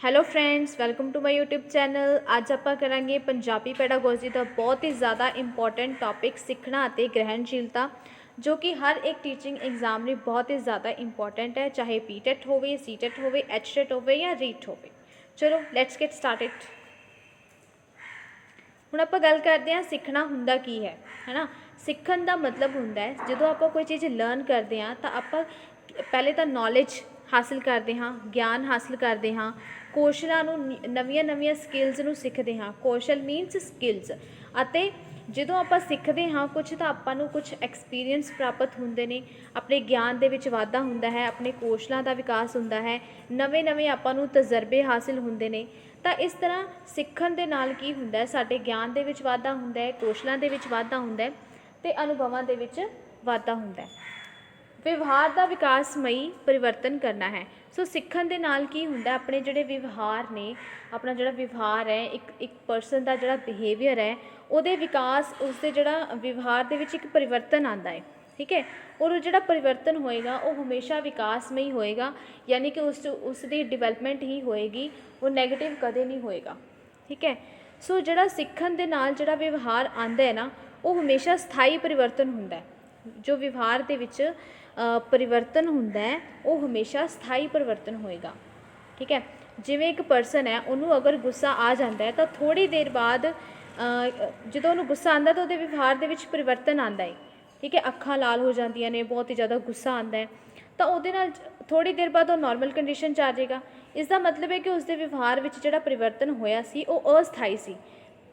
Hello friends, welcome to my YouTube channel. ਅੱਜ ਆਪਾਂ ਕਰਾਂਗੇ ਪੰਜਾਬੀ ਪੈਡਾਗੋਜੀ ਦਾ ਬਹੁਤ ਹੀ ਜ਼ਿਆਦਾ ਇੰਪੋਰਟੈਂਟ ਟੌਪਿਕ ਸਿੱਖਣਾ ਅਤੇ ਗ੍ਰਹਿਣਸ਼ੀਲਤਾ, ਜੋ ਕਿ ਹਰ ਇੱਕ ਟੀਚਿੰਗ ਐਗਜ਼ਾਮ ਲਈ ਬਹੁਤ ਹੀ ਜ਼ਿਆਦਾ ਇੰਪੋਰਟੈਂਟ ਹੈ, ਚਾਹੇ ਪੀਟੈਟ ਹੋਵੇ, ਸੀਟੈਟ ਹੋਵੇ, ਐਚਟੈਟ ਹੋਵੇ ਜਾਂ ਰੀਟ ਹੋਵੇ। ਚਲੋ ਲੈਟਸ ਗੈਟ ਸਟਾਰਟਡ। ਹੁਣ ਆਪਾਂ ਗੱਲ ਕਰਦੇ ਹਾਂ ਸਿੱਖਣਾ ਹੁੰਦਾ ਕੀ ਹੈ ਨਾ। ਸਿੱਖਣ ਦਾ ਮਤਲਬ ਹੁੰਦਾ ਹੈ ਜਦੋਂ ਆਪਾਂ ਕੋਈ ਚੀਜ਼ ਲਰਨ ਕਰਦੇ ਹਾਂ ਤਾਂ ਆਪਾਂ ਪਹਿਲੇ ਤਾਂ ਨੌਲੇਜ ਹਾਸਿਲ ਕਰਦੇ ਹਾਂ, ਗਿਆਨ ਹਾਸਿਲ ਕਰਦੇ ਹਾਂ, ਕੌਸ਼ਲਾਂ ਨੂੰ ਨਵੀਆਂ ਨਵੀਆਂ ਸਕਿੱਲਸ ਨੂੰ ਸਿੱਖਦੇ ਹਾਂ। ਕੌਸ਼ਲ ਮੀਨਸ ਸਕਿੱਲਸ। ਅਤੇ ਜਦੋਂ ਆਪਾਂ ਸਿੱਖਦੇ ਹਾਂ ਕੁਛ ਤਾਂ ਆਪਾਂ ਨੂੰ ਕੁਛ ਐਕਸਪੀਰੀਅੰਸ ਪ੍ਰਾਪਤ ਹੁੰਦੇ ਨੇ, ਆਪਣੇ ਗਿਆਨ ਦੇ ਵਿੱਚ ਵਾਧਾ ਹੁੰਦਾ ਹੈ, ਆਪਣੇ ਕੌਸ਼ਲਾਂ ਦਾ ਵਿਕਾਸ ਹੁੰਦਾ ਹੈ, ਨਵੇਂ ਨਵੇਂ ਆਪਾਂ ਨੂੰ ਤਜਰਬੇ ਹਾਸਿਲ ਹੁੰਦੇ ਨੇ। ਤਾਂ ਇਸ ਤਰ੍ਹਾਂ ਸਿੱਖਣ ਦੇ ਨਾਲ ਕੀ ਹੁੰਦਾ ਹੈ, ਸਾਡੇ ਗਿਆਨ ਦੇ ਵਿੱਚ ਵਾਧਾ ਹੁੰਦਾ ਹੈ, ਕੌਸ਼ਲਾਂ ਦੇ ਵਿੱਚ ਵਾਧਾ ਹੁੰਦਾ ਹੈ ਅਤੇ ਅਨੁਭਵਾਂ ਦੇ ਵਿੱਚ ਵਾਧਾ ਹੁੰਦਾ ਹੈ। ਵਿਵਹਾਰ ਦਾ ਵਿਕਾਸਮਈ ਪਰਿਵਰਤਨ ਕਰਨਾ ਹੈ। ਸੋ ਸਿੱਖਣ ਦੇ ਨਾਲ ਕੀ ਹੁੰਦਾ, ਆਪਣੇ ਜਿਹੜੇ ਵਿਵਹਾਰ ਨੇ, ਆਪਣਾ ਜਿਹੜਾ ਵਿਵਹਾਰ ਹੈ, ਇੱਕ ਪਰਸਨ ਦਾ ਜਿਹੜਾ ਬਿਹੇਵੀਅਰ ਹੈ, ਉਹਦੇ ਵਿਕਾਸ, ਉਸਦੇ ਜਿਹੜਾ ਵਿਵਹਾਰ ਦੇ ਵਿੱਚ ਇੱਕ ਪਰਿਵਰਤਨ ਆਉਂਦਾ ਹੈ। ਠੀਕ ਹੈ, ਔਰ ਉਹ ਜਿਹੜਾ ਪਰਿਵਰਤਨ ਹੋਏਗਾ ਉਹ ਹਮੇਸ਼ਾ ਵਿਕਾਸਮਈ ਹੋਏਗਾ, ਯਾਨੀ ਕਿ ਉਸ ਦੀ ਡਿਵੈਲਪਮੈਂਟ ਹੀ ਹੋਏਗੀ, ਉਹ ਨੈਗੇਟਿਵ ਕਦੇ ਨਹੀਂ ਹੋਏਗਾ। ਠੀਕ ਹੈ, ਸੋ ਜਿਹੜਾ ਸਿੱਖਣ ਦੇ ਨਾਲ ਜਿਹੜਾ ਵਿਵਹਾਰ ਆਉਂਦਾ ਹੈ ਨਾ, ਉਹ ਹਮੇਸ਼ਾ ਸਥਾਈ ਪਰਿਵਰਤਨ ਹੁੰਦਾ ਹੈ। ਜੋ ਵਿਵਹਾਰ ਦੇ ਵਿੱਚ ਪਰਿਵਰਤਨ ਹੁੰਦਾ ਹੈ ਉਹ ਹਮੇਸ਼ਾ ਸਥਾਈ ਪਰਿਵਰਤਨ ਹੋਏਗਾ। ਠੀਕ ਹੈ, ਜਿਵੇਂ ਇੱਕ ਪਰਸਨ ਹੈ, ਉਹਨੂੰ ਅਗਰ ਗੁੱਸਾ ਆ ਜਾਂਦਾ ਹੈ ਤਾਂ ਥੋੜ੍ਹੀ ਦੇਰ ਬਾਅਦ ਜਦੋਂ ਉਹਨੂੰ ਗੁੱਸਾ ਆਉਂਦਾ ਤਾਂ ਉਹਦੇ ਵਿਵਹਾਰ ਦੇ ਵਿੱਚ ਪਰਿਵਰਤਨ ਆਉਂਦਾ ਹੈ। ਠੀਕ ਹੈ, ਅੱਖਾਂ ਲਾਲ ਹੋ ਜਾਂਦੀਆਂ ਨੇ, ਬਹੁਤ ਹੀ ਜ਼ਿਆਦਾ ਗੁੱਸਾ ਆਉਂਦਾ ਹੈ, ਤਾਂ ਉਹਦੇ ਨਾਲ ਥੋੜ੍ਹੀ ਦੇਰ ਬਾਅਦ ਉਹ ਨੋਰਮਲ ਕੰਡੀਸ਼ਨ 'ਚ ਆ ਜਾਏਗਾ। ਇਸ ਦਾ ਮਤਲਬ ਹੈ ਕਿ ਉਸਦੇ ਵਿਵਹਾਰ ਵਿੱਚ ਜਿਹੜਾ ਪਰਿਵਰਤਨ ਹੋਇਆ ਸੀ ਉਹ ਅਸਥਾਈ ਸੀ।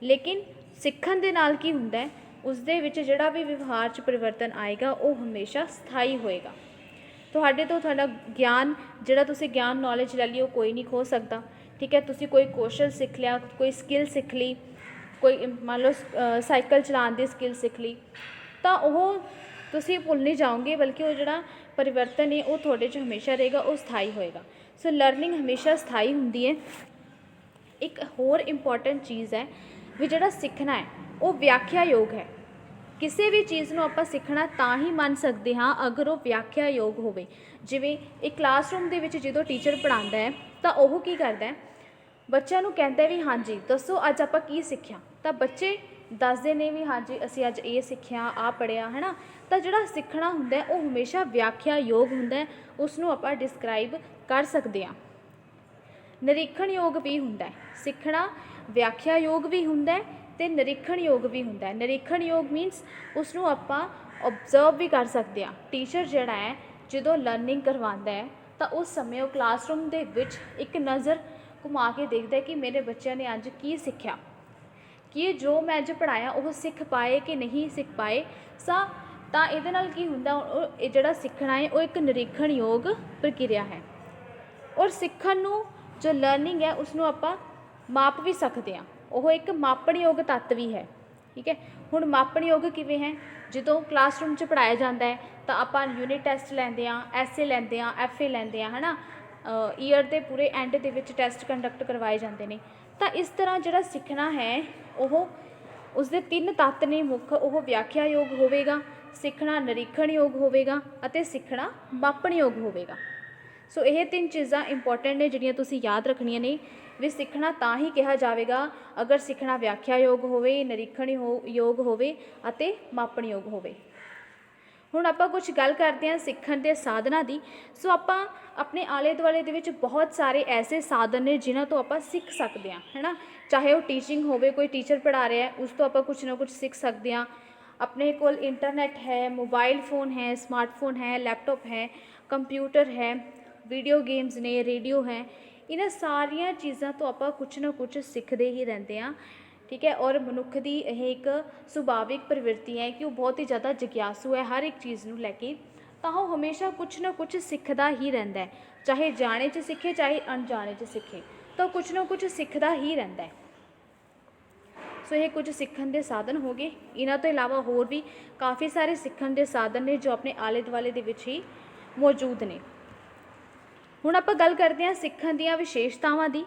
ਲੇਕਿਨ ਸਿੱਖਣ ਦੇ ਨਾਲ ਕੀ ਹੁੰਦਾ ਹੈ, ਉਸਦੇ ਵਿੱਚ ਜਿਹੜਾ ਵੀ ਵਿਵਹਾਰ 'ਚ ਪਰਿਵਰਤਨ ਆਏਗਾ ਉਹ ਹਮੇਸ਼ਾ ਸਥਾਈ ਹੋਏਗਾ। ਤੁਹਾਡੇ ਤੋਂ ਤੁਹਾਡਾ ਗਿਆਨ, ਜਿਹੜਾ ਤੁਸੀਂ ਗਿਆਨ ਨੌਲੇਜ ਲੈ ਲਈ, ਉਹ ਕੋਈ ਨਹੀਂ ਖੋ ਸਕਦਾ। ਠੀਕ ਹੈ, ਤੁਸੀਂ ਕੋਈ ਕੌਸ਼ਲ ਸਿੱਖ ਲਿਆ, ਕੋਈ ਸਕਿੱਲ ਸਿੱਖ ਲਈ, ਕੋਈ ਮੰਨ ਲਓ ਸਾਈਕਲ ਚਲਾਉਣ ਦੀ ਸਕਿੱਲ ਸਿੱਖ ਲਈ, ਤਾਂ ਉਹ ਤੁਸੀਂ ਭੁੱਲ ਨਹੀਂ ਜਾਓਗੇ, ਬਲਕਿ ਉਹ ਜਿਹੜਾ ਪਰਿਵਰਤਨ ਹੈ ਉਹ ਤੁਹਾਡੇ 'ਚ ਹਮੇਸ਼ਾ ਰਹੇਗਾ, ਉਹ ਸਥਾਈ ਹੋਏਗਾ। ਸੋ ਲਰਨਿੰਗ ਹਮੇਸ਼ਾ ਸਥਾਈ ਹੁੰਦੀ ਹੈ। ਇੱਕ ਹੋਰ ਇੰਪੋਰਟੈਂਟ ਚੀਜ਼ ਹੈ ਵੀ ਜਿਹੜਾ ਸਿੱਖਣਾ ਹੈ ਉਹ ਵਿਆਖਿਆਯੋਗ ਹੈ। ਕਿਸੇ ਵੀ ਚੀਜ਼ ਨੂੰ ਆਪਾਂ ਸਿੱਖਣਾ ਤਾਂ ਹੀ ਮੰਨ ਸਕਦੇ ਹਾਂ ਅਗਰ ਉਹ ਵਿਆਖਿਆਯੋਗ ਹੋਵੇ। ਜਿਵੇਂ ਇੱਕ ਕਲਾਸਰੂਮ ਦੇ ਵਿੱਚ ਜਦੋਂ ਟੀਚਰ ਪੜ੍ਹਾਉਂਦਾ ਹੈ ਤਾਂ ਉਹ ਕੀ ਕਰਦਾ ਹੈ, ਬੱਚਿਆਂ ਨੂੰ ਕਹਿੰਦਾ ਵੀ ਹਾਂਜੀ ਦੱਸੋ ਅੱਜ ਆਪਾਂ ਕੀ ਸਿੱਖਿਆ, ਤਾਂ ਬੱਚੇ ਦੱਸਦੇ ਨੇ ਵੀ ਹਾਂਜੀ ਅਸੀਂ ਅੱਜ ਇਹ ਸਿੱਖਿਆ, ਆਹ ਪੜ੍ਹਿਆ, ਹੈ ਨਾ। ਤਾਂ ਜਿਹੜਾ ਸਿੱਖਣਾ ਹੁੰਦਾ ਉਹ ਹਮੇਸ਼ਾ ਵਿਆਖਿਆਯੋਗ ਹੁੰਦਾ, ਉਸ ਨੂੰ ਆਪਾਂ ਡਿਸਕ੍ਰਾਈਬ ਕਰ ਸਕਦੇ ਹਾਂ। ਨਿਰੀਖਣਯੋਗ ਵੀ ਹੁੰਦਾ, ਸਿੱਖਣਾ ਵਿਆਖਿਆਯੋਗ ਵੀ ਹੁੰਦਾ ਅਤੇ ਨਿਰੀਖਣਯੋਗ ਵੀ ਹੁੰਦਾ। ਨਿਰੀਖਣਯੋਗ ਮੀਨਸ ਉਸ ਨੂੰ ਆਪਾਂ ਓਬਜ਼ਰਵ ਵੀ ਕਰ ਸਕਦੇ ਹਾਂ। ਟੀਚਰ ਜਿਹੜਾ ਹੈ ਜਦੋਂ ਲਰਨਿੰਗ ਕਰਵਾਉਂਦਾ ਹੈ ਤਾਂ ਉਸ ਸਮੇਂ ਉਹ ਕਲਾਸਰੂਮ ਦੇ ਵਿੱਚ ਇੱਕ ਨਜ਼ਰ ਘੁਮਾ ਕੇ ਦੇਖਦਾ ਕਿ ਮੇਰੇ ਬੱਚਿਆਂ ਨੇ ਅੱਜ ਕੀ ਸਿੱਖਿਆ, ਕਿ ਜੋ ਮੈਂ ਅੱਜ ਪੜ੍ਹਾਇਆ ਉਹ ਸਿੱਖ ਪਾਏ ਕਿ ਨਹੀਂ ਸਿੱਖ ਪਾਏ। ਤਾਂ ਇਹਦੇ ਨਾਲ ਕੀ ਹੁੰਦਾ, ਇਹ ਜਿਹੜਾ ਸਿੱਖਣਾ ਹੈ ਉਹ ਇੱਕ ਨਿਰੀਖਣਯੋਗ ਪ੍ਰਕਿਰਿਆ ਹੈ। ਔਰ ਸਿੱਖਣ ਨੂੰ ਜੋ ਲਰਨਿੰਗ ਹੈ ਉਸ ਨੂੰ ਆਪਾਂ ਮਾਪ ਵੀ ਸਕਦੇ ਹਾਂ, ਉਹ ਇੱਕ ਮਾਪਣਯੋਗ ਤੱਤ ਵੀ ਹੈ। ਠੀਕ ਹੈ, ਹੁਣ ਮਾਪਣਯੋਗ ਕਿਵੇਂ ਹੈ, ਜਦੋਂ ਕਲਾਸਰੂਮ 'ਚ ਪੜ੍ਹਾਇਆ ਜਾਂਦਾ ਹੈ ਤਾਂ ਆਪਾਂ ਯੂਨਿਟ ਟੈਸਟ ਲੈਂਦੇ ਹਾਂ, ਐਸਏ ਲੈਂਦੇ ਹਾਂ, ਐਫਏ ਲੈਂਦੇ ਹਾਂ, ਹੈ ਨਾ। ਈਅਰ ਦੇ ਪੂਰੇ ਐਂਡ ਦੇ ਵਿੱਚ ਟੈਸਟ ਕੰਡਕਟ ਕਰਵਾਏ ਜਾਂਦੇ ਨੇ। ਤਾਂ ਇਸ ਤਰ੍ਹਾਂ ਜਿਹੜਾ ਸਿੱਖਣਾ ਹੈ ਉਹ ਉਸਦੇ 3 ਤੱਤ ਨੇ ਮੁੱਖ, ਉਹ ਵਿਆਖਿਆਯੋਗ ਹੋਵੇਗਾ, ਸਿੱਖਣਾ ਨਿਰੀਖਣਯੋਗ ਹੋਵੇਗਾ ਅਤੇ ਸਿੱਖਣਾ ਮਾਪਣਯੋਗ ਹੋਵੇਗਾ। ਸੋ ਇਹ 3 ਚੀਜ਼ਾਂ ਇੰਪੋਰਟੈਂਟ ਨੇ ਜਿਹੜੀਆਂ ਤੁਸੀਂ ਯਾਦ ਰੱਖਣੀਆਂ ਨੇ ਵੀ ਸਿੱਖਣਾ ਤਾਂ ਹੀ ਕਿਹਾ ਜਾਵੇਗਾ ਅਗਰ ਸਿੱਖਣਾ ਵਿਆਖਿਆਯੋਗ ਹੋਵੇ, ਨਿਰੀਖਣਯੋਗ ਹੋਵੇ ਅਤੇ ਮਾਪਣਯੋਗ ਹੋਵੇ। ਹੁਣ ਆਪਾਂ ਕੁਝ ਗੱਲ ਕਰਦੇ ਹਾਂ ਸਿੱਖਣ ਦੇ ਸਾਧਨਾਂ ਦੀ। ਸੋ ਆਪਾਂ ਆਪਣੇ ਆਲੇ ਦੁਆਲੇ ਦੇ ਵਿੱਚ ਬਹੁਤ ਸਾਰੇ ਐਸੇ ਸਾਧਨ ਨੇ ਜਿਨ੍ਹਾਂ ਤੋਂ ਆਪਾਂ ਸਿੱਖ ਸਕਦੇ ਹਾਂ, ਹੈ ਨਾ। ਚਾਹੇ ਉਹ ਟੀਚਿੰਗ ਹੋਵੇ, ਕੋਈ ਟੀਚਰ ਪੜ੍ਹਾ ਰਿਹਾ ਉਸ ਤੋਂ ਆਪਾਂ ਕੁਛ ਨਾ ਕੁਛ ਸਿੱਖ ਸਕਦੇ ਹਾਂ। ਆਪਣੇ ਕੋਲ ਇੰਟਰਨੈਟ ਹੈ, ਮੋਬਾਈਲ ਫ਼ੋਨ ਹੈ, ਸਮਾਰਟਫੋਨ ਹੈ, ਲੈਪਟਾਪ ਹੈ, ਕੰਪਿਊਟਰ ਹੈ, ਵੀਡੀਓ ਗੇਮਸ ਨੇ, ਰੇਡੀਓ ਹੈ। ਇਹਨਾਂ ਸਾਰੀਆਂ ਚੀਜ਼ਾਂ ਤੋਂ ਆਪਾਂ ਕੁਛ ਨਾ ਕੁਛ ਸਿੱਖਦੇ ਹੀ ਰਹਿੰਦੇ ਹਾਂ। ਠੀਕ ਹੈ, ਔਰ ਮਨੁੱਖ ਦੀ ਇਹ ਇੱਕ ਸੁਭਾਵਿਕ ਪ੍ਰਵਿਰਤੀ ਹੈ ਕਿ ਉਹ ਬਹੁਤ ਹੀ ਜ਼ਿਆਦਾ ਜਗਿਆਸੂ ਹੈ ਹਰ ਇੱਕ ਚੀਜ਼ ਨੂੰ ਲੈ ਕੇ। ਤਾਂ ਉਹ ਹਮੇਸ਼ਾ ਕੁਛ ਨਾ ਕੁਛ ਸਿੱਖਦਾ ਹੀ ਰਹਿੰਦਾ ਹੈ, ਚਾਹੇ ਜਾਣੇ 'ਚ ਸਿੱਖੇ ਚਾਹੇ ਅਣਜਾਣੇ 'ਚ ਸਿੱਖੇ, ਤਾਂ ਕੁਛ ਨਾ ਕੁਛ ਸਿੱਖਦਾ ਹੀ ਰਹਿੰਦਾ ਹੈ। ਸੋ ਇਹ ਕੁਝ ਸਿੱਖਣ ਦੇ ਸਾਧਨ ਹੋ ਗਏ। ਇਹਨਾਂ ਤੋਂ ਇਲਾਵਾ ਹੋਰ ਵੀ ਕਾਫੀ ਸਾਰੇ ਸਿੱਖਣ ਦੇ ਸਾਧਨ ਨੇ ਜੋ ਆਪਣੇ ਆਲੇ ਦੁਆਲੇ ਦੇ ਵਿੱਚ ਹੀ ਮੌਜੂਦ ਨੇ। ਹੁਣ ਆਪਾਂ ਗੱਲ ਕਰਦੇ ਹਾਂ ਸਿੱਖਣ ਦੀਆਂ ਵਿਸ਼ੇਸ਼ਤਾਵਾਂ ਦੀ।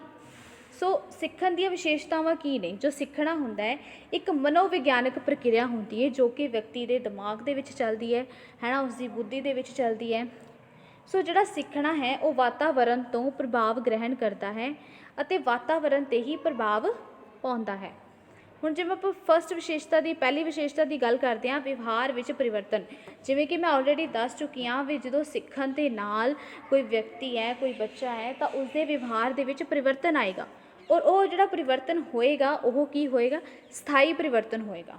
ਸੋ ਸਿੱਖਣ ਦੀਆਂ ਵਿਸ਼ੇਸ਼ਤਾਵਾਂ ਕੀ ਨੇ? ਜੋ ਸਿੱਖਣਾ ਹੁੰਦਾ ਹੈ ਇੱਕ ਮਨੋਵਿਗਿਆਨਕ ਪ੍ਰਕਿਰਿਆ ਹੁੰਦੀ ਹੈ ਜੋ ਕਿ ਵਿਅਕਤੀ ਦੇ ਦਿਮਾਗ ਦੇ ਵਿੱਚ ਚੱਲਦੀ ਹੈ ਨਾ, ਉਸਦੀ ਬੁੱਧੀ ਦੇ ਵਿੱਚ ਚੱਲਦੀ ਹੈ। ਸੋ ਜਿਹੜਾ ਸਿੱਖਣਾ ਹੈ ਉਹ ਵਾਤਾਵਰਣ ਤੋਂ ਪ੍ਰਭਾਵ ਗ੍ਰਹਿਣ ਕਰਦਾ ਹੈ ਅਤੇ ਵਾਤਾਵਰਣ 'ਤੇ ਹੀ ਪ੍ਰਭਾਵ ਪਾਉਂਦਾ ਹੈ। ਹੁਣ ਜਿਵੇਂ ਆਪਾਂ ਫਸਟ ਵਿਸ਼ੇਸ਼ਤਾ ਦੀ ਪਹਿਲੀ ਵਿਸ਼ੇਸ਼ਤਾ ਦੀ ਗੱਲ ਕਰਦੇ ਹਾਂ, ਵਿਵਹਾਰ ਵਿੱਚ ਪਰਿਵਰਤਨ। ਜਿਵੇਂ ਕਿ ਮੈਂ ਆਲਰੇਡੀ ਦੱਸ ਚੁੱਕੀ ਹਾਂ ਵੀ ਜਦੋਂ ਸਿੱਖਣ ਦੇ ਨਾਲ ਕੋਈ ਵਿਅਕਤੀ ਹੈ, ਕੋਈ ਬੱਚਾ ਹੈ, ਤਾਂ ਉਸਦੇ ਵਿਵਹਾਰ ਦੇ ਵਿੱਚ ਪਰਿਵਰਤਨ ਆਏਗਾ, ਔਰ ਉਹ ਜਿਹੜਾ ਪਰਿਵਰਤਨ ਹੋਏਗਾ ਉਹ ਕੀ ਹੋਏਗਾ, ਸਥਾਈ ਪਰਿਵਰਤਨ ਹੋਏਗਾ।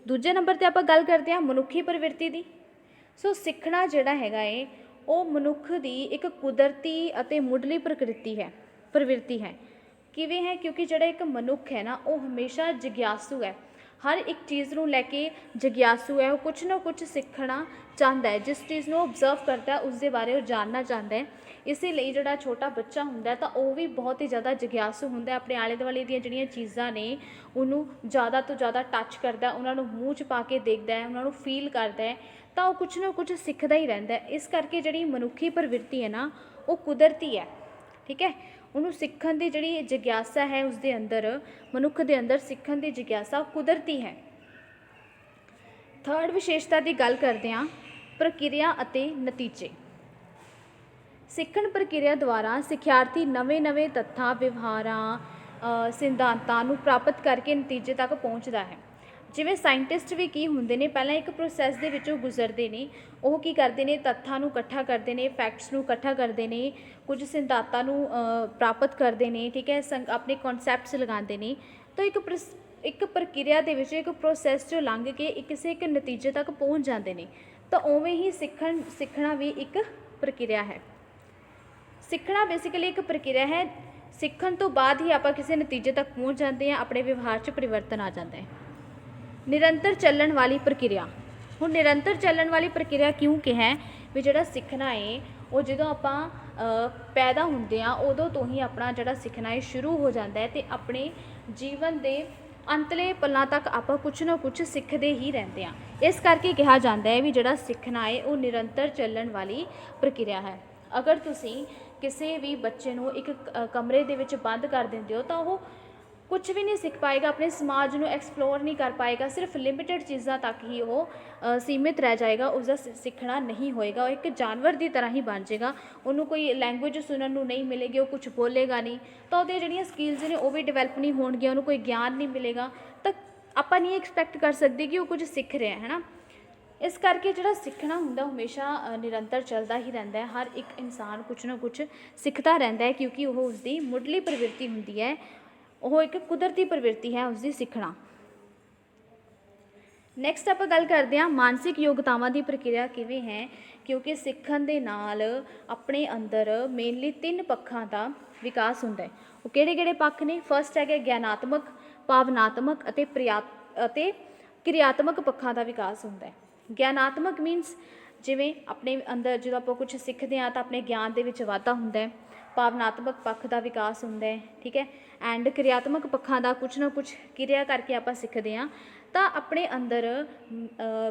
ਦੂਜੇ ਨੰਬਰ 'ਤੇ ਆਪਾਂ ਗੱਲ ਕਰਦੇ ਹਾਂ ਮਨੁੱਖੀ ਪ੍ਰਵਿਰਤੀ ਦੀ। ਸੋ ਸਿੱਖਣਾ ਜਿਹੜਾ ਹੈਗਾ ਏ ਉਹ ਮਨੁੱਖ ਦੀ ਇੱਕ ਕੁਦਰਤੀ ਅਤੇ ਮੁੱਢਲੀ ਪ੍ਰਵਿਰਤੀ ਹੈ। ਕਿਵੇਂ ਹੈ? ਕਿਉਂਕਿ ਜਿਹੜਾ ਇੱਕ ਮਨੁੱਖ ਹੈ ਨਾ ਉਹ ਹਮੇਸ਼ਾ ਜਿਗਿਆਸੂ ਹੈ, ਹਰ ਇੱਕ ਚੀਜ਼ ਨੂੰ ਲੈ ਕੇ ਜਿਗਿਆਸੂ ਹੈ, ਉਹ ਕੁਛ ਨਾ ਕੁਛ ਸਿੱਖਣਾ ਚਾਹੁੰਦਾ ਹੈ। ਜਿਸ ਚੀਜ਼ ਨੂੰ ਓਬਜ਼ਰਵ ਕਰਦਾ ਉਸ ਦੇ ਬਾਰੇ ਉਹ ਜਾਣਨਾ ਚਾਹੁੰਦਾ ਹੈ। ਇਸੇ ਲਈ ਜਿਹੜਾ ਛੋਟਾ ਬੱਚਾ ਹੁੰਦਾ ਤਾਂ ਉਹ ਵੀ ਬਹੁਤ ਹੀ ਜ਼ਿਆਦਾ ਜਿਗਿਆਸੂ ਹੁੰਦਾ, ਆਪਣੇ ਆਲੇ ਦੁਆਲੇ ਦੀਆਂ ਜਿਹੜੀਆਂ ਚੀਜ਼ਾਂ ਨੇ ਉਹਨੂੰ ਜ਼ਿਆਦਾ ਤੋਂ ਜ਼ਿਆਦਾ ਟੱਚ ਕਰਦਾ, ਉਹਨਾਂ ਨੂੰ ਮੂੰਹ 'ਚ ਪਾ ਕੇ ਦੇਖਦਾ ਹੈ, ਉਹਨਾਂ ਨੂੰ ਫੀਲ ਕਰਦਾ ਹੈ, ਤਾਂ ਉਹ ਕੁਛ ਨਾ ਕੁਛ ਸਿੱਖਦਾ ਹੀ ਰਹਿੰਦਾ। ਇਸ ਕਰਕੇ ਜਿਹੜੀ ਮਨੁੱਖੀ ਪ੍ਰਵਿਰਤੀ ਹੈ ਨਾ ਉਹ ਕੁਦਰਤੀ ਹੈ, ਠੀਕ ਹੈ। ਉਹਨੂੰ ਸਿੱਖਣ ਦੀ ਜਿਹੜੀ ਜਿਗਿਆਸਾ ਹੈ ਉਸਦੇ ਅੰਦਰ, ਮਨੁੱਖ ਦੇ ਅੰਦਰ ਸਿੱਖਣ ਦੀ ਜਿਗਿਆਸਾ ਕੁਦਰਤੀ ਹੈ। ਥਰਡ ਵਿਸ਼ੇਸ਼ਤਾ ਦੀ ਗੱਲ ਕਰਦੇ ਹਾਂ, ਪ੍ਰਕਿਰਿਆ ਅਤੇ ਨਤੀਜੇ। ਸਿੱਖਣ ਪ੍ਰਕਿਰਿਆ ਦੁਆਰਾ ਸਿੱਖਿਆਰਥੀ ਨਵੇਂ ਤੱਥਾਂ, ਵਿਵਹਾਰਾਂ, ਸਿਧਾਂਤਾਂ ਨੂੰ ਪ੍ਰਾਪਤ ਕਰਕੇ ਨਤੀਜੇ ਤੱਕ ਪਹੁੰਚਦਾ ਹੈ। ਜਿਵੇਂ ਸਾਇੰਟਿਸਟ ਵੀ ਕੀ ਹੁੰਦੇ ਨੇ, ਪਹਿਲਾਂ ਇੱਕ ਪ੍ਰੋਸੈਸ ਦੇ ਵਿੱਚੋਂ ਗੁਜ਼ਰਦੇ ਨੇ। ਉਹ ਕੀ ਕਰਦੇ ਨੇ, ਤੱਥਾਂ ਨੂੰ ਇਕੱਠਾ ਕਰਦੇ ਨੇ, ਫੈਕਟਸ ਨੂੰ ਇਕੱਠਾ ਕਰਦੇ ਨੇ, ਕੁਝ ਸਿਧਾਂਤਾਂ ਨੂੰ ਪ੍ਰਾਪਤ ਕਰਦੇ ਨੇ, ਠੀਕ ਹੈ, ਆਪਣੇ ਕਨਸੈਪਟਸ ਲਗਾਉਂਦੇ ਨੇ। ਤਾਂ ਇੱਕ ਪ੍ਰਕਿਰਿਆ ਦੇ ਵਿੱਚ, ਇੱਕ ਪ੍ਰੋਸੈਸ 'ਚੋਂ ਲੰਘ ਕੇ ਇੱਕ ਨਤੀਜੇ ਤੱਕ ਪਹੁੰਚ ਜਾਂਦੇ ਨੇ। ਤਾਂ ਉਵੇਂ ਹੀ ਸਿੱਖਣਾ ਵੀ ਇੱਕ ਪ੍ਰਕਿਰਿਆ ਹੈ। ਸਿੱਖਣਾ ਬੇਸਿਕਲੀ ਇੱਕ ਪ੍ਰਕਿਰਿਆ ਹੈ। ਸਿੱਖਣ ਤੋਂ ਬਾਅਦ ਹੀ ਆਪਾਂ ਕਿਸੇ ਨਤੀਜੇ ਤੱਕ ਪਹੁੰਚ ਜਾਂਦੇ ਹਾਂ, ਆਪਣੇ ਵਿਵਹਾਰ 'ਚ ਪਰਿਵਰਤਨ ਆ ਜਾਂਦਾ ਹੈ। ਨਿਰੰਤਰ ਚੱਲਣ ਵਾਲੀ ਪ੍ਰਕਿਰਿਆ। ਹੁਣ ਨਿਰੰਤਰ ਚੱਲਣ ਵਾਲੀ ਪ੍ਰਕਿਰਿਆ ਕਿਉਂ ਕਿਹਾ ਵੀ ਜਿਹੜਾ ਸਿੱਖਣਾ ਹੈ ਉਹ ਜਦੋਂ ਆਪਾਂ ਪੈਦਾ ਹੁੰਦੇ ਹਾਂ ਉਦੋਂ ਤੋਂ ਹੀ ਆਪਣਾ ਜਿਹੜਾ ਸਿੱਖਣਾ ਹੈ ਸ਼ੁਰੂ ਹੋ ਜਾਂਦਾ ਹੈ, ਅਤੇ ਆਪਣੇ ਜੀਵਨ ਦੇ ਅੰਤਲੇ ਪਲਾਂ ਤੱਕ ਆਪਾਂ ਕੁਛ ਨਾ ਕੁਛ ਸਿੱਖਦੇ ਹੀ ਰਹਿੰਦੇ ਹਾਂ। ਇਸ ਕਰਕੇ ਕਿਹਾ ਜਾਂਦਾ ਹੈ ਵੀ ਜਿਹੜਾ ਸਿੱਖਣਾ ਹੈ ਉਹ ਨਿਰੰਤਰ ਚੱਲਣ ਵਾਲੀ ਪ੍ਰਕਿਰਿਆ ਹੈ। ਅਗਰ ਤੁਸੀਂ ਕਿਸੇ ਵੀ ਬੱਚੇ ਨੂੰ ਇੱਕ ਕਮਰੇ ਦੇ ਵਿੱਚ ਬੰਦ ਕਰ ਦਿੰਦੇ ਹੋ ਤਾਂ ਉਹ ਕੁਛ ਵੀ ਨਹੀਂ ਸਿੱਖ ਪਾਏਗਾ, ਆਪਣੇ ਸਮਾਜ ਨੂੰ ਐਕਸਪਲੋਰ ਨਹੀਂ ਕਰ ਪਾਏਗਾ, ਸਿਰਫ ਲਿਮਿਟਡ ਚੀਜ਼ਾਂ ਤੱਕ ਹੀ ਉਹ ਸੀਮਿਤ ਰਹਿ ਜਾਏਗਾ, ਉਸਦਾ ਸਿੱਖਣਾ ਨਹੀਂ ਹੋਏਗਾ। ਉਹ ਇੱਕ ਜਾਨਵਰ ਦੀ ਤਰ੍ਹਾਂ ਹੀ ਬਣ ਜਾਏਗਾ, ਉਹਨੂੰ ਕੋਈ ਲੈਂਗੁਏਜ ਸੁਣਨ ਨੂੰ ਨਹੀਂ ਮਿਲੇਗੀ, ਉਹ ਕੁਛ ਬੋਲੇਗਾ ਨਹੀਂ, ਤਾਂ ਉਹਦੀਆਂ ਜਿਹੜੀਆਂ ਸਕਿੱਲਸ ਨੇ ਉਹ ਵੀ ਡਿਵੈਲਪ ਨਹੀਂ ਹੋਣਗੀਆਂ, ਉਹਨੂੰ ਕੋਈ ਗਿਆਨ ਨਹੀਂ ਮਿਲੇਗਾ, ਤਾਂ ਆਪਾਂ ਨਹੀਂ ਐਕਸਪੈਕਟ ਕਰ ਸਕਦੇ ਕਿ ਉਹ ਕੁਝ ਸਿੱਖ ਰਿਹਾ ਹੈ ਨਾ। ਇਸ ਕਰਕੇ ਜਿਹੜਾ ਸਿੱਖਣਾ ਹੁੰਦਾ ਹਮੇਸ਼ਾ ਨਿਰੰਤਰ ਚੱਲਦਾ ਹੀ ਰਹਿੰਦਾ ਹੈ। ਹਰ ਇੱਕ ਇਨਸਾਨ ਕੁਛ ਨਾ ਕੁਛ ਸਿੱਖਦਾ ਰਹਿੰਦਾ ਹੈ, ਕਿਉਂਕਿ ਉਹ ਉਸਦੀ ਮੁੱਢਲੀ ਪ੍ਰਵਿਰਤੀ ਹੁੰਦੀ ਹੈ, ਉਹ ਇੱਕ ਕੁਦਰਤੀ ਪ੍ਰਵਿਰਤੀ ਹੈ ਉਸਦੀ ਸਿੱਖਣਾ। ਨੈਕਸਟ ਆਪਾਂ ਗੱਲ ਕਰਦੇ ਹਾਂ ਮਾਨਸਿਕ ਯੋਗਤਾਵਾਂ ਦੀ ਪ੍ਰਕਿਰਿਆ ਕਿਵੇਂ ਹੈ, ਕਿਉਂਕਿ ਸਿੱਖਣ ਦੇ ਨਾਲ ਆਪਣੇ ਅੰਦਰ ਮੇਨਲੀ 3 ਪੱਖਾਂ ਦਾ ਵਿਕਾਸ ਹੁੰਦਾ ਹੈ। ਉਹ ਕਿਹੜੇ ਪੱਖ ਨੇ? ਫਸਟ ਹੈਗੇ ਗਿਆਨਾਤਮਕ, ਭਾਵਨਾਤਮਕ ਅਤੇ ਕਿਰਿਆਤਮਕ ਪੱਖਾਂ ਦਾ ਵਿਕਾਸ ਹੁੰਦਾ ਹੈ। ਗਿਆਨਾਤਮਕ ਮੀਨਸ ਜਿਵੇਂ ਆਪਣੇ ਅੰਦਰ ਜਦੋਂ ਆਪਾਂ ਕੁਛ ਸਿੱਖਦੇ ਹਾਂ ਤਾਂ ਆਪਣੇ ਗਿਆਨ ਦੇ ਵਿੱਚ ਵਾਧਾ ਹੁੰਦਾ ਹੈ। ਭਾਵਨਾਤਮਕ ਪੱਖ ਦਾ ਵਿਕਾਸ ਹੁੰਦਾ ਹੈ, ਠੀਕ ਹੈ। ਐਂਡ ਕਿਰਿਆਤਮਕ ਪੱਖਾਂ ਦਾ ਕੁਛ ਨਾ ਕੁਛ ਕਿਰਿਆ ਕਰਕੇ ਆਪਾਂ ਸਿੱਖਦੇ ਹਾਂ। ਤਾਂ ਆਪਣੇ ਅੰਦਰ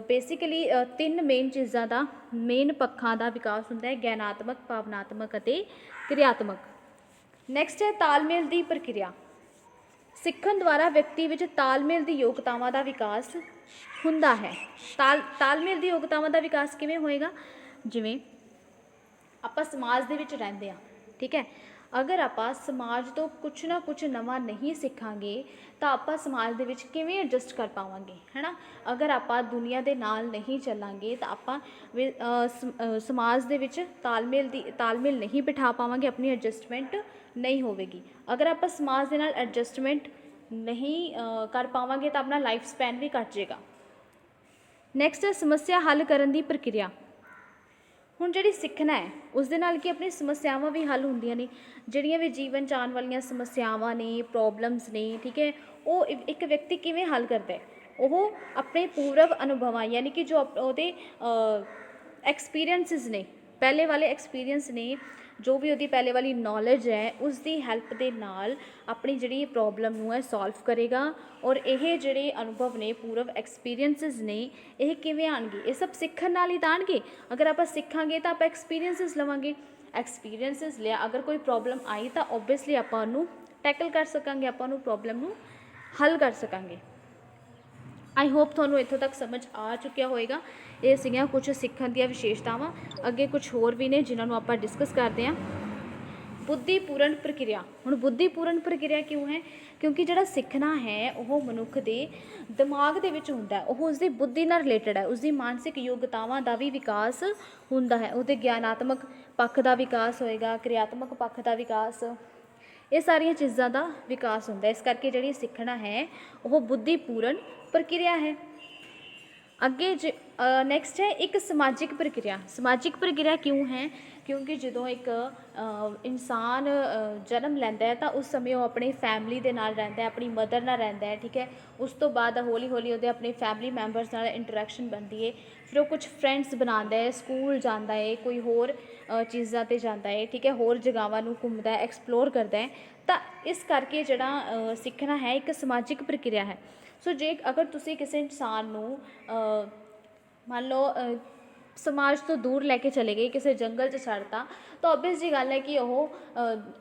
ਬੇਸਿਕਲੀ 3 ਮੇਨ ਚੀਜ਼ਾਂ ਦਾ, ਮੇਨ ਪੱਖਾਂ ਦਾ ਵਿਕਾਸ ਹੁੰਦਾ ਹੈ, ਗਿਆਨਾਤਮਕ, ਭਾਵਨਾਤਮਕ ਅਤੇ ਕਿਰਿਆਤਮਕ। ਨੈਕਸਟ ਹੈ ਤਾਲਮੇਲ ਦੀ ਪ੍ਰਕਿਰਿਆ। ਸਿੱਖਣ ਦੁਆਰਾ ਵਿਅਕਤੀ ਵਿੱਚ ਤਾਲਮੇਲ ਦੀ ਯੋਗਤਾਵਾਂ ਦਾ ਵਿਕਾਸ ਹੁੰਦਾ ਹੈ। ਤਾਲਮੇਲ ਦੀ ਯੋਗਤਾਵਾਂ ਦਾ ਵਿਕਾਸ ਕਿਵੇਂ ਹੋਏਗਾ? ਜਿਵੇਂ ਆਪਾਂ ਸਮਾਜ ਦੇ ਵਿੱਚ ਰਹਿੰਦੇ ਹਾਂ, ਠੀਕ ਹੈ। ਅਗਰ ਆਪਾਂ ਸਮਾਜ ਤੋਂ ਕੁਛ ਨਾ ਕੁਛ ਨਵਾਂ ਨਹੀਂ ਸਿੱਖਾਂਗੇ ਤਾਂ ਆਪਾਂ ਸਮਾਜ ਦੇ ਵਿੱਚ ਕਿਵੇਂ ਐਡਜਸਟ ਕਰ ਪਾਵਾਂਗੇ, ਹੈ ਨਾ। ਅਗਰ ਆਪਾਂ ਦੁਨੀਆ ਦੇ ਨਾਲ ਨਹੀਂ ਚੱਲਾਂਗੇ ਤਾਂ ਆਪਾਂ ਸਮਾਜ ਦੇ ਵਿੱਚ ਤਾਲਮੇਲ ਨਹੀਂ ਬਿਠਾ ਪਾਵਾਂਗੇ, ਆਪਣੀ ਐਡਜਸਟਮੈਂਟ ਨਹੀਂ ਹੋਵੇਗੀ। ਅਗਰ ਆਪਾਂ ਸਮਾਜ ਦੇ ਨਾਲ ਐਡਜਸਟਮੈਂਟ ਨਹੀਂ ਕਰ ਪਾਵਾਂਗੇ ਤਾਂ ਆਪਣਾ ਲਾਈਫ ਸਪੈਨ ਵੀ ਘੱਟ ਜਾਏਗਾ। ਨੈਕਸਟ ਹੈ ਸਮੱਸਿਆ ਹੱਲ ਕਰਨ ਦੀ ਪ੍ਰਕਿਰਿਆ। ਹੁਣ ਜਿਹੜੀ ਸਿੱਖਣਾ ਹੈ ਉਸ ਦੇ ਨਾਲ ਕੀ ਆਪਣੀ ਸਮੱਸਿਆਵਾਂ ਵੀ ਹੱਲ ਹੁੰਦੀਆਂ ਨੇ, ਜਿਹੜੀਆਂ ਵੀ ਜੀਵਨ 'ਚ ਆਉਣ ਵਾਲੀਆਂ ਸਮੱਸਿਆਵਾਂ ਨੇ, ਪ੍ਰੋਬਲਮਸ ਨੇ, ਠੀਕ ਹੈ, ਉਹ ਇੱਕ ਵਿਅਕਤੀ ਕਿਵੇਂ ਹੱਲ ਕਰਦਾ ਹੈ? ਉਹ ਆਪਣੇ ਪੂਰਵ ਅਨੁਭਵਾਂ ਯਾਨੀ ਕਿ ਜੋ ਉਹਦੇ ਐਕਸਪੀਰੀਅੰਸਿਸ ਨੇ, ਪਹਿਲੇ ਵਾਲੇ ਐਕਸਪੀਰੀਅੰਸ ਨੇ, ਜੋ ਵੀ ਉਹਦੀ ਪਹਿਲੇ ਵਾਲੀ ਨੌਲੇਜ ਹੈ ਉਸ ਦੀ ਹੈਲਪ ਦੇ ਨਾਲ ਆਪਣੀ ਜਿਹੜੀ ਪ੍ਰੋਬਲਮ ਨੂੰ ਹੈ ਸੋਲਵ ਕਰੇਗਾ। ਔਰ ਇਹ ਜਿਹੜੇ ਅਨੁਭਵ ਨੇ, ਪੂਰਵ ਐਕਸਪੀਰੀਅੰਸਿਸ ਨੇ, ਇਹ ਕਿਵੇਂ ਆਉਣਗੇ? ਇਹ ਸਭ ਸਿੱਖਣ ਨਾਲ ਹੀ ਤਾਂ ਆਉਣਗੇ। ਅਗਰ ਆਪਾਂ ਸਿੱਖਾਂਗੇ ਤਾਂ ਆਪਾਂ ਐਕਸਪੀਰੀਅੰਸਿਸ ਲਵਾਂਗੇ, ਐਕਸਪੀਰੀਅੰਸਿਸ ਲਿਆ, ਅਗਰ ਕੋਈ ਪ੍ਰੋਬਲਮ ਆਈ ਤਾਂ ਓਬਵੀਅਸਲੀ ਆਪਾਂ ਉਹਨੂੰ ਟੈਕਲ ਕਰ ਸਕਾਂਗੇ, ਆਪਾਂ ਉਹਨੂੰ ਪ੍ਰੋਬਲਮ ਨੂੰ ਹੱਲ ਕਰ ਸਕਾਂਗੇ। आई होप ਤੁਹਾਨੂੰ ਇੱਥੋਂ ਤੱਕ ਸਮਝ ਆ ਚੁੱਕਿਆ ਹੋਏਗਾ। ਇਹ ਸੀਗੀਆਂ ਕੁਝ ਸਿੱਖਣ ਦੀਆਂ ਵਿਸ਼ੇਸ਼ਤਾਵਾਂ। ਅੱਗੇ ਕੁਝ ਹੋਰ ਵੀ ਨੇ ਜਿਨ੍ਹਾਂ ਨੂੰ ਆਪਾਂ ਡਿਸਕਸ ਕਰਦੇ ਹਾਂ। ਬੁੱਧੀਪੂਰਨ ਪ੍ਰਕਿਰਿਆ। ਹੁਣ ਬੁੱਧੀਪੂਰਨ ਪ੍ਰਕਿਰਿਆ ਕਿਉਂ ਹੈ? ਕਿਉਂਕਿ ਜਿਹੜਾ ਸਿੱਖਣਾ ਹੈ ਉਹ ਮਨੁੱਖ ਦੇ ਦਿਮਾਗ ਦੇ ਵਿੱਚ ਹੁੰਦਾ, ਉਹ ਉਸਦੀ ਬੁੱਧੀ ਨਾਲ ਰਿਲੇਟਡ ਹੈ, ਉਸਦੀ ਮਾਨਸਿਕ ਯੋਗਤਾਵਾਂ ਦਾ ਵੀ ਵਿਕਾਸ ਹੁੰਦਾ ਹੈ, ਉਹਦੇ ਗਿਆਨਾਤਮਕ ਪੱਖ ਦਾ ਵਿਕਾਸ ਹੋਏਗਾ, ਕਿਰਿਆਤਮਕ ਪੱਖ ਦਾ ਵਿਕਾਸ, ਇਹ ਸਾਰੀਆਂ ਚੀਜ਼ਾਂ ਦਾ ਵਿਕਾਸ ਹੁੰਦਾ। ਇਸ ਕਰਕੇ ਜਿਹੜੀ ਸਿੱਖਣਾ ਹੈ ਉਹ ਬੁੱਧੀਪੂਰਨ ਪ੍ਰਕਿਰਿਆ ਹੈ। ਅੱਗੇ ਨੈਕਸਟ ਹੈ ਇੱਕ ਸਮਾਜਿਕ ਪ੍ਰਕਿਰਿਆ। ਸਮਾਜਿਕ ਪ੍ਰਕਿਰਿਆ ਕਿਉਂ ਹੈ? ਕਿਉਂਕਿ ਜਦੋਂ ਇੱਕ ਇਨਸਾਨ ਜਨਮ ਲੈਂਦਾ ਹੈ ਤਾਂ ਉਸ ਸਮੇਂ ਉਹ ਆਪਣੀ ਫੈਮਿਲੀ ਦੇ ਨਾਲ ਰਹਿੰਦਾ ਹੈ, ਆਪਣੀ ਮਦਰ ਨਾਲ ਰਹਿੰਦਾ ਹੈ, ਠੀਕ ਹੈ। ਉਸ ਤੋਂ ਬਾਅਦ ਹੌਲੀ ਹੌਲੀ ਉਹਦੇ ਆਪਣੇ ਫੈਮਿਲੀ ਮੈਂਬਰਸ ਨਾਲ ਇੰਟਰੈਕਸ਼ਨ ਬਣਦੀ ਹੈ, ਫਿਰ ਉਹ ਕੁਝ ਫਰੈਂਡਸ ਬਣਾਉਂਦਾ ਹੈ, ਸਕੂਲ ਜਾਂਦਾ ਹੈ, ਕੋਈ ਹੋਰ ਚੀਜ਼ਾਂ 'ਤੇ ਜਾਂਦਾ ਹੈ, ਠੀਕ ਹੈ, ਹੋਰ ਜਗ੍ਹਾਵਾਂ ਨੂੰ ਘੁੰਮਦਾ ਹੈ, ਐਕਸਪਲੋਰ ਕਰਦਾ ਹੈ। ਤਾਂ ਇਸ ਕਰਕੇ ਜਿਹੜਾ ਸਿੱਖਣਾ ਹੈ ਇੱਕ ਸਮਾਜਿਕ ਪ੍ਰਕਿਰਿਆ ਹੈ। ਸੋ ਜੇ ਅਗਰ ਤੁਸੀਂ ਕਿਸੇ ਇਨਸਾਨ ਨੂੰ ਮੰਨ ਲਓ ਸਮਾਜ ਤੋਂ ਦੂਰ ਲੈ ਕੇ ਚਲੇ ਗਏ, ਕਿਸੇ ਜੰਗਲ 'ਚ ਛੱਡਤਾ, ਤਾਂ ਓਬਵੀਅਸ ਜੀ ਗੱਲ ਹੈ ਕਿ ਉਹ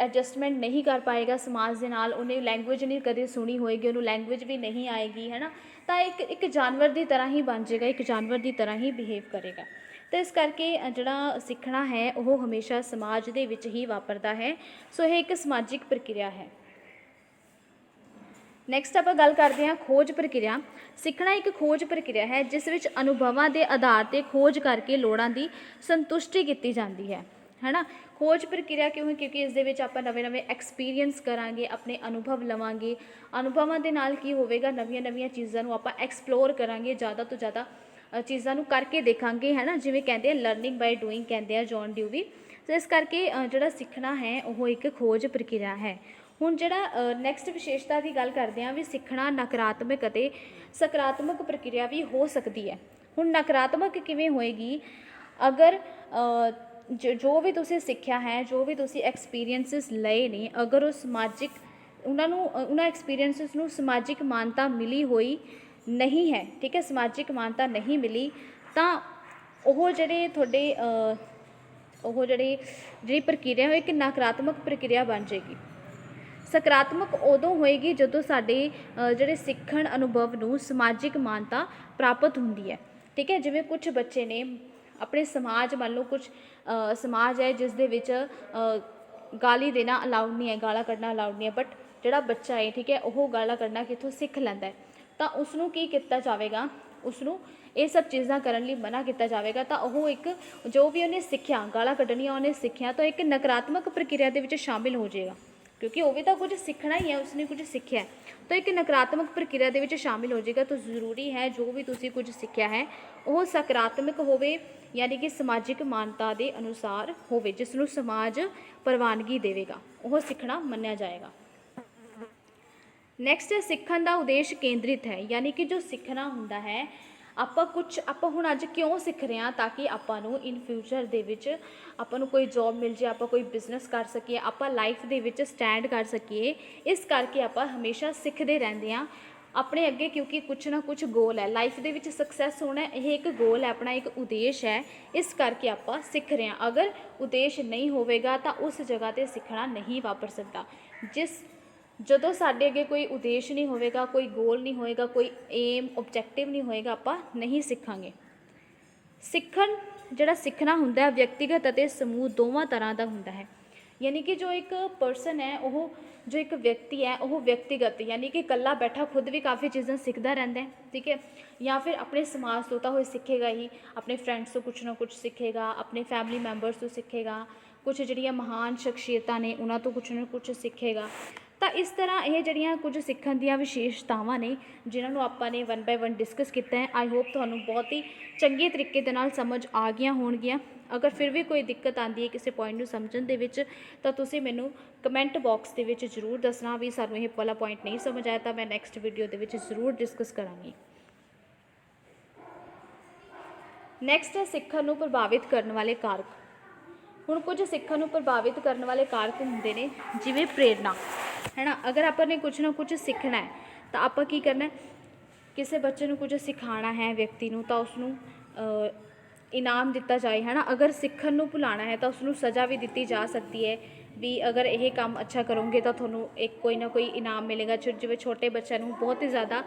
ਐਡਜਸਟਮੈਂਟ ਨਹੀਂ ਕਰ ਪਾਏਗਾ ਸਮਾਜ ਦੇ ਨਾਲ। ਉਹਨੇ ਲੈਂਗੁਏਜ ਨਹੀਂ ਕਦੇ ਸੁਣੀ ਹੋਏਗੀ, ਉਹਨੂੰ ਲੈਂਗੁਏਜ ਵੀ ਨਹੀਂ ਆਏਗੀ, ਹੈ ਨਾ। ਤਾਂ ਇੱਕ ਜਾਨਵਰ ਦੀ ਤਰ੍ਹਾਂ ਹੀ ਬਣ ਜਾਏਗਾ, ਇੱਕ ਜਾਨਵਰ ਦੀ ਤਰ੍ਹਾਂ ਹੀ ਬਿਹੇਵ ਕਰੇਗਾ। ਤਾਂ ਇਸ ਕਰਕੇ ਜਿਹੜਾ ਸਿੱਖਣਾ ਹੈ ਉਹ ਹਮੇਸ਼ਾ ਸਮਾਜ ਦੇ ਵਿੱਚ ਹੀ ਵਾਪਰਦਾ ਹੈ। ਸੋ ਇਹ ਇੱਕ ਸਮਾਜਿਕ ਪ੍ਰਕਿਰਿਆ ਹੈ। ਨੈਕਸਟ ਆਪਾਂ ਗੱਲ ਕਰਦੇ ਹਾਂ ਖੋਜ ਪ੍ਰਕਿਰਿਆ। ਸਿੱਖਣਾ ਇੱਕ ਖੋਜ ਪ੍ਰਕਿਰਿਆ ਹੈ ਜਿਸ ਵਿੱਚ ਅਨੁਭਵਾਂ ਦੇ ਆਧਾਰ 'ਤੇ ਖੋਜ ਕਰਕੇ ਲੋੜਾਂ ਦੀ ਸੰਤੁਸ਼ਟੀ ਕੀਤੀ ਜਾਂਦੀ ਹੈ ਨਾ। ਖੋਜ ਪ੍ਰਕਿਰਿਆ ਕਿਉਂ ਹੈ? ਕਿਉਂਕਿ ਇਸ ਦੇ ਵਿੱਚ ਆਪਾਂ ਨਵੇਂ ਨਵੇਂ ਐਕਸਪੀਰੀਅੰਸ ਕਰਾਂਗੇ, ਆਪਣੇ ਅਨੁਭਵ ਲਵਾਂਗੇ। ਅਨੁਭਵਾਂ ਦੇ ਨਾਲ ਕੀ ਹੋਵੇਗਾ, ਨਵੀਆਂ ਨਵੀਆਂ ਚੀਜ਼ਾਂ ਨੂੰ ਆਪਾਂ ਐਕਸਪਲੋਰ ਕਰਾਂਗੇ, ਜ਼ਿਆਦਾ ਤੋਂ ਜ਼ਿਆਦਾ ਚੀਜ਼ਾਂ ਨੂੰ ਕਰਕੇ ਦੇਖਾਂਗੇ, ਹੈ ਨਾ। ਜਿਵੇਂ ਕਹਿੰਦੇ ਆ ਲਰਨਿੰਗ ਬਾਈ ਡੂਇੰਗ ਕਹਿੰਦੇ ਆ ਜੌਨ ਡਿਊਵੀ। ਸੋ ਇਸ ਕਰਕੇ ਜਿਹੜਾ ਸਿੱਖਣਾ ਹੈ ਉਹ ਇੱਕ ਖੋਜ ਪ੍ਰਕਿਰਿਆ ਹੈ। ਹੁਣ ਜਿਹੜਾ ਨੈਕਸਟ ਵਿਸ਼ੇਸ਼ਤਾ ਦੀ ਗੱਲ ਕਰਦੇ ਹਾਂ ਵੀ ਸਿੱਖਣਾ ਨਕਾਰਾਤਮਕ ਅਤੇ ਸਕਾਰਾਤਮਕ ਪ੍ਰਕਿਰਿਆ ਵੀ ਹੋ ਸਕਦੀ ਹੈ। ਹੁਣ ਨਕਾਰਾਤਮਕ ਕਿਵੇਂ ਹੋਏਗੀ? ਅਗਰ ਜੋ ਵੀ ਤੁਸੀਂ ਸਿੱਖਿਆ ਹੈ, ਜੋ ਵੀ ਤੁਸੀਂ ਐਕਸਪੀਰੀਅੰਸਿਸ ਲਏ ਨੇ, ਅਗਰ ਉਹ ਸਮਾਜਿਕ ਉਹਨਾਂ ਐਕਸਪੀਰੀਅੰਸਿਸ ਨੂੰ ਸਮਾਜਿਕ ਮਾਨਤਾ ਮਿਲੀ ਹੋਈ ਨਹੀਂ ਹੈ, ਠੀਕ ਹੈ, ਸਮਾਜਿਕ ਮਾਨਤਾ ਨਹੀਂ ਮਿਲੀ, ਤਾਂ ਉਹ ਜਿਹੜੇ ਤੁਹਾਡੇ ਜਿਹੜੀ ਪ੍ਰਕਿਰਿਆ ਉਹ ਇੱਕ ਨਕਾਰਾਤਮਕ ਪ੍ਰਕਿਰਿਆ ਬਣ ਜਾਏਗੀ। ਸਕਾਰਾਤਮਕ ਉਦੋਂ ਹੋਏਗੀ ਜਦੋਂ ਸਾਡੇ ਜਿਹੜੇ ਸਿੱਖਣ ਅਨੁਭਵ ਨੂੰ ਸਮਾਜਿਕ ਮਾਨਤਾ ਪ੍ਰਾਪਤ ਹੁੰਦੀ ਹੈ, ਠੀਕ ਹੈ। ਜਿਵੇਂ ਕੁਝ ਬੱਚੇ ਨੇ ਆਪਣੇ ਸਮਾਜ, ਮੰਨ ਲਓ ਕੁਝ ਸਮਾਜ ਹੈ ਜਿਸ ਦੇ ਵਿੱਚ ਗਾਲੀ ਦੇਣਾ ਅਲਾਊਡ ਨਹੀਂ ਹੈ, ਗਾਲਾਂ ਕੱਢਣਾ ਅਲਾਊਡ ਨਹੀਂ ਹੈ, ਬਟ ਜਿਹੜਾ ਬੱਚਾ ਹੈ, ਠੀਕ ਹੈ, ਉਹ ਗਾਲਾਂ ਕੱਢਣਾ ਕਿੱਥੋਂ ਸਿੱਖ ਲੈਂਦਾ ਹੈ, ਤਾਂ ਉਸਨੂੰ ਕੀ ਕੀਤਾ ਜਾਵੇਗਾ? ਉਸਨੂੰ ਇਹ ਸਭ ਚੀਜ਼ਾਂ ਕਰਨ ਲਈ ਮਨਾ ਕੀਤਾ ਜਾਵੇਗਾ। ਤਾਂ ਉਹ ਇੱਕ ਜੋ ਵੀ ਉਹਨੇ ਸਿੱਖਿਆ, ਗਾਲਾਂ ਕੱਢਣੀਆਂ ਉਹਨੇ ਸਿੱਖਿਆ, ਤਾਂ ਇੱਕ ਨਕਾਰਾਤਮਕ ਪ੍ਰਕਿਰਿਆ ਦੇ ਵਿੱਚ ਸ਼ਾਮਿਲ ਹੋ ਜਾਏਗਾ, ਕਿਉਂਕਿ ਉਹ ਵੀ ਤਾਂ ਕੁਝ ਸਿੱਖਣਾ ਹੀ ਹੈ, ਉਸਨੇ ਕੁਝ ਸਿੱਖਿਆ, ਤਾਂ ਇੱਕ ਨਕਾਰਾਤਮਕ ਪ੍ਰਕਿਰਿਆ ਦੇ ਵਿੱਚ ਸ਼ਾਮਿਲ ਹੋ ਜਾਏਗਾ। ਤਾਂ ਜ਼ਰੂਰੀ ਹੈ ਜੋ ਵੀ ਤੁਸੀਂ ਕੁਝ ਸਿੱਖਿਆ ਹੈ ਉਹ ਸਕਾਰਾਤਮਕ ਹੋਵੇ, ਯਾਨੀ ਕਿ ਸਮਾਜਿਕ ਮਾਨਤਾ ਦੇ ਅਨੁਸਾਰ ਹੋਵੇ, ਜਿਸ ਨੂੰ ਸਮਾਜ ਪ੍ਰਵਾਨਗੀ ਦੇਵੇਗਾ, ਉਹ ਸਿੱਖਣਾ ਮੰਨਿਆ ਜਾਏਗਾ। ਨੈਕਸਟ ਹੈ ਸਿੱਖਣ ਦਾ ਉਦੇਸ਼ ਕੇਂਦਰਿਤ ਹੈ, ਯਾਨੀ ਕਿ ਜੋ ਸਿੱਖਣਾ ਹੁੰਦਾ ਹੈ ਆਪਾਂ ਹੁਣ ਅੱਜ ਕਿਉਂ ਸਿੱਖ ਰਹੇ ਹਾਂ? ਤਾਂ ਕਿ ਆਪਾਂ ਨੂੰ ਇਨ ਫਿਊਚਰ ਦੇ ਵਿੱਚ ਆਪਾਂ ਨੂੰ ਕੋਈ ਜੋਬ ਮਿਲ ਜਾਏ, ਆਪਾਂ ਕੋਈ ਬਿਜ਼ਨਸ ਕਰ ਸਕੀਏ, ਆਪਾਂ ਲਾਈਫ ਦੇ ਵਿੱਚ ਸਟੈਂਡ ਕਰ ਸਕੀਏ। ਇਸ ਕਰਕੇ ਆਪਾਂ ਹਮੇਸ਼ਾ ਸਿੱਖਦੇ ਰਹਿੰਦੇ ਹਾਂ ਆਪਣੇ ਅੱਗੇ, ਕਿਉਂਕਿ ਕੁਛ ਨਾ ਕੁਛ ਗੋਲ ਹੈ ਲਾਈਫ ਦੇ ਵਿੱਚ, ਸਕਸੈਸ ਹੋਣਾ ਇਹ ਇੱਕ ਗੋਲ ਹੈ ਆਪਣਾ, ਇੱਕ ਉਦੇਸ਼ ਹੈ। ਇਸ ਕਰਕੇ ਆਪਾਂ ਸਿੱਖ ਰਹੇ ਹਾਂ। ਅਗਰ ਉਦੇਸ਼ ਨਹੀਂ ਹੋਵੇਗਾ ਤਾਂ ਉਸ ਜਗ੍ਹਾ 'ਤੇ ਸਿੱਖਣਾ ਨਹੀਂ ਵਾਪਰ ਸਕਦਾ। ਜਦੋਂ ਸਾਡੇ ਅੱਗੇ ਕੋਈ ਉਦੇਸ਼ ਨਹੀਂ ਹੋਵੇਗਾ, ਕੋਈ ਗੋਲ ਨਹੀਂ ਹੋਏਗਾ, ਕੋਈ ਏਮ ਓਬਜੈਕਟਿਵ ਨਹੀਂ ਹੋਏਗਾ, ਆਪਾਂ ਨਹੀਂ ਸਿੱਖਾਂਗੇ। ਜਿਹੜਾ ਸਿੱਖਣਾ ਹੁੰਦਾ ਵਿਅਕਤੀਗਤ ਅਤੇ ਸਮੂਹ ਦੋਵਾਂ ਤਰ੍ਹਾਂ ਦਾ ਹੁੰਦਾ ਹੈ। ਯਾਨੀ ਕਿ ਜੋ ਇੱਕ ਪਰਸਨ ਹੈ, ਜੋ ਇੱਕ ਵਿਅਕਤੀ ਹੈ, ਉਹ ਵਿਅਕਤੀਗਤ ਯਾਨੀ ਕਿ ਇਕੱਲਾ ਬੈਠਾ ਖੁਦ ਵੀ ਕਾफ़ੀ ਚੀਜ਼ਾਂ ਸਿੱਖਦਾ ਰਹਿੰਦਾ ਹੈ, ਠੀਕ ਹੈ, ਜਾਂ ਫਿਰ ਆਪਣੇ ਸਮਾਜ ਤੋਂ ਤਾਂ ਉਹ ਸਿੱਖੇਗਾ ਹੀ, ਆਪਣੇ ਫਰੈਂਡਸ ਤੋਂ ਕੁਛ ਨਾ ਕੁਛ ਸਿੱਖੇਗਾ, ਆਪਣੇ ਫੈਮਿਲੀ ਮੈਂਬਰਸ ਤੋਂ ਸਿੱਖੇਗਾ, ਕੁਛ ਜਿਹੜੀਆਂ ਮਹਾਨ ਸ਼ਖਸੀਅਤਾਂ ਨੇ ਉਹਨਾਂ ਤੋਂ ਕੁਛ ਨਾ ਕੁਛ ਸਿੱਖੇਗਾ। ਤਾਂ ਇਸ ਤਰ੍ਹਾਂ ਇਹ ਜਿਹੜੀਆਂ ਕੁਝ ਸਿੱਖਣ ਦੀਆਂ ਵਿਸ਼ੇਸ਼ਤਾਵਾਂ ਨੇ ਜਿਨ੍ਹਾਂ ਨੂੰ ਆਪਾਂ ਨੇ 1 ਬਾਏ 1 ਡਿਸਕਸ ਕੀਤਾ ਹੈ। ਆਈ ਹੋਪ ਤੁਹਾਨੂੰ ਬਹੁਤ ਹੀ ਚੰਗੇ ਤਰੀਕੇ ਦੇ ਨਾਲ ਸਮਝ ਆ ਗਈਆਂ ਹੋਣਗੀਆਂ। ਅਗਰ ਫਿਰ ਵੀ ਕੋਈ ਦਿੱਕਤ ਆਉਂਦੀ ਹੈ ਕਿਸੇ ਪੁਆਇੰਟ ਨੂੰ ਸਮਝਣ ਦੇ ਵਿੱਚ ਤਾਂ ਤੁਸੀਂ ਮੈਨੂੰ ਕਮੈਂਟ ਬਾਕਸ ਦੇ ਵਿੱਚ ਜ਼ਰੂਰ ਦੱਸਣਾ ਵੀ ਸਾਨੂੰ ਇਹ ਵਾਲਾ ਪੁਆਇੰਟ ਨਹੀਂ ਸਮਝ ਆਇਆ, ਤਾਂ ਮੈਂ ਨੈਕਸਟ ਵੀਡੀਓ ਦੇ ਵਿੱਚ ਜ਼ਰੂਰ ਡਿਸਕਸ ਕਰਾਂਗੀ। ਨੈਕਸਟ ਹੈ ਸਿੱਖਣ ਨੂੰ ਪ੍ਰਭਾਵਿਤ ਕਰਨ ਵਾਲੇ ਕਾਰਕ। ਹੁਣ ਕੁਝ ਸਿੱਖਣ ਨੂੰ ਪ੍ਰਭਾਵਿਤ ਕਰਨ ਵਾਲੇ ਕਾਰਕ ਹੁੰਦੇ ਨੇ, ਜਿਵੇਂ ਪ੍ਰੇਰਨਾ, ਹੈ ਨਾ। ਅਗਰ ਆਪਾਂ ਨੇ ਕੁਛ ਨਾ ਕੁਛ ਸਿੱਖਣਾ ਹੈ ਤਾਂ ਆਪਾਂ ਕੀ ਕਰਨਾ? ਕਿਸੇ ਬੱਚੇ ਨੂੰ ਕੁਝ ਸਿਖਾਉਣਾ ਹੈ, ਵਿਅਕਤੀ ਨੂੰ, ਤਾਂ ਉਸਨੂੰ ਇਨਾਮ ਦਿੱਤਾ ਜਾਏ, ਹੈ ਨਾ। ਅਗਰ ਸਿੱਖਣ ਨੂੰ ਭੁਲਾਉਣਾ ਹੈ ਤਾਂ ਉਸਨੂੰ ਸਜ਼ਾ ਵੀ ਦਿੱਤੀ ਜਾ ਸਕਦੀ ਹੈ ਵੀ ਅਗਰ ਇਹ ਕੰਮ ਅੱਛਾ ਕਰੋਗੇ ਤਾਂ ਤੁਹਾਨੂੰ ਕੋਈ ਨਾ ਕੋਈ ਇਨਾਮ ਮਿਲੇਗਾ। ਜਿਵੇਂ ਛੋਟੇ ਬੱਚਿਆਂ ਨੂੰ ਬਹੁਤ ਹੀ ਜ਼ਿਆਦਾ